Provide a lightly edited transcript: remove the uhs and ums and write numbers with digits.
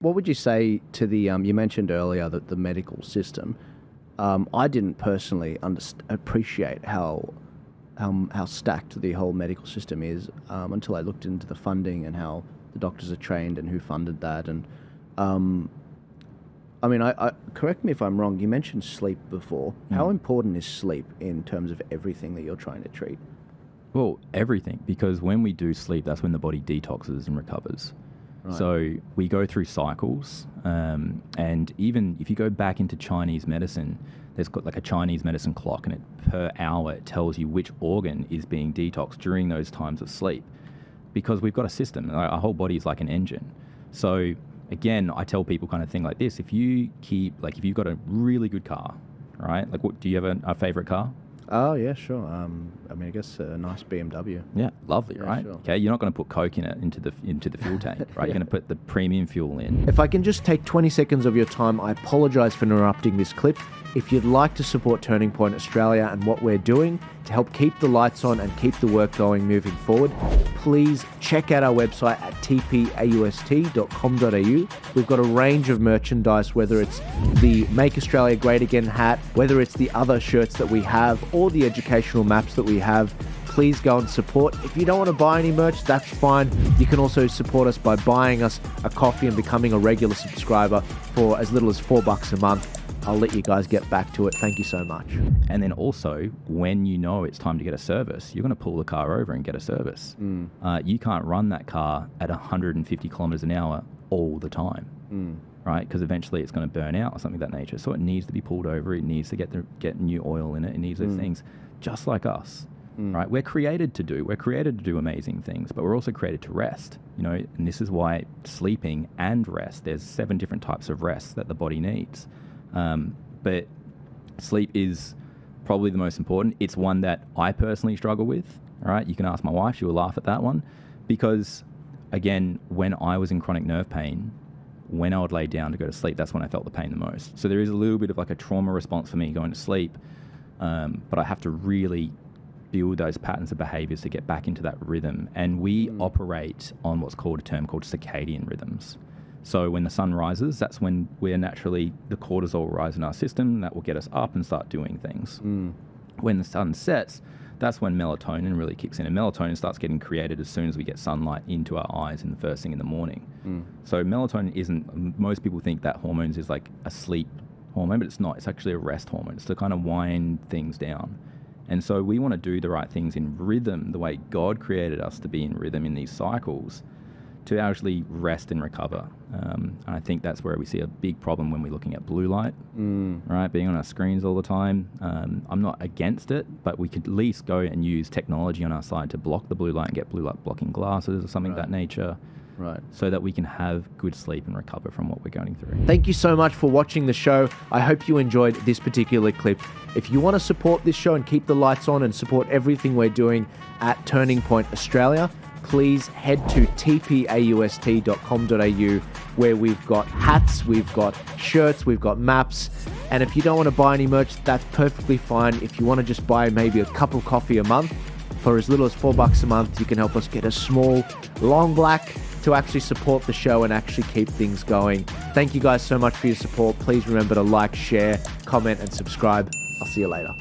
What would you say to the, you mentioned earlier that the medical system, I didn't personally appreciate how stacked the whole medical system is until I looked into the funding and how the doctors are trained and who funded that. And I mean, I correct me if I'm wrong, you mentioned sleep before. How important is sleep in terms of everything that you're trying to treat? Well, everything, because when we do sleep, that's when the body detoxes and recovers. Right. So we go through cycles, and even if you go back into Chinese medicine, there's got like a Chinese medicine clock, and per hour it tells you which organ is being detoxed during those times of sleep, because we've got a system. Our whole body is like an engine. So again, I tell people kind of thing like this: if you've got a really good car, right? Like, do you have a favorite car? Oh, yeah, sure. I mean, I guess a nice BMW. Yeah, lovely, Yeah, right? sure. Okay, you're not going to put Coke in it into the fuel tank, right? You're going to put the premium fuel in. If I can just take 20 seconds of your time, I apologise for interrupting this clip. If you'd like to support Turning Point Australia and what we're doing to help keep the lights on and keep the work going moving forward, please check out our website at tpaust.com.au. We've got a range of merchandise, whether it's the Make Australia Great Again hat, whether it's the other shirts that we have, or the educational maps that we have. Please go and support. If you don't want to buy any merch, that's fine. You can also support us by buying us a coffee and becoming a regular subscriber for as little as $4 a month. I'll let you guys get back to it. Thank you so much. And then also, when you know it's time to get a service, you're going to pull the car over and get a service. You can't run that car at 150 kilometers an hour all the time, right? Because eventually it's going to burn out or something of that nature. So it needs to be pulled over. It needs to get new oil in it. It needs those things, just like us, right? We're created to do amazing things, but we're also created to rest, and this is why sleeping and rest, there's 7 different types of rest that the body needs. But sleep is probably the most important. It's one that I personally struggle with, all right? You can ask my wife, she will laugh at that one, because again, when I was in chronic nerve pain, when I would lay down to go to sleep, that's when I felt the pain the most. So there is a little bit of like a trauma response for me going to sleep, but I have to really build those patterns of behaviors to get back into that rhythm. And we operate on what's called a term called circadian rhythms. So when the sun rises, that's when we're naturally, the cortisol will rise in our system. That will get us up and start doing things. When the sun sets, that's when melatonin really kicks in. And melatonin starts getting created as soon as we get sunlight into our eyes in the first thing in the morning. So melatonin isn't, most people think that hormones is like a sleep hormone, but it's not. It's actually a rest hormone. It's to kind of wind things down. And so we want to do the right things in rhythm, the way God created us to be in rhythm in these cycles, to actually rest and recover. And I think that's where we see a big problem when we're looking at blue light, right? Being on our screens all the time. I'm not against it, but we could at least go and use technology on our side to block the blue light and get blue light blocking glasses or something of that nature. Right. So that we can have good sleep and recover from what we're going through. Thank you so much for watching the show. I hope you enjoyed this particular clip. If you want to support this show and keep the lights on and support everything we're doing at Turning Point Australia, please head to tpaust.com.au, where we've got hats, we've got shirts, we've got maps. And if you don't want to buy any merch, that's perfectly fine. If you want to just buy maybe a cup of coffee a month, for as little as $4 a month, you can help us get a small, long black to actually support the show and actually keep things going. Thank you guys so much for your support. Please remember to like, share, comment, and subscribe. I'll see you later.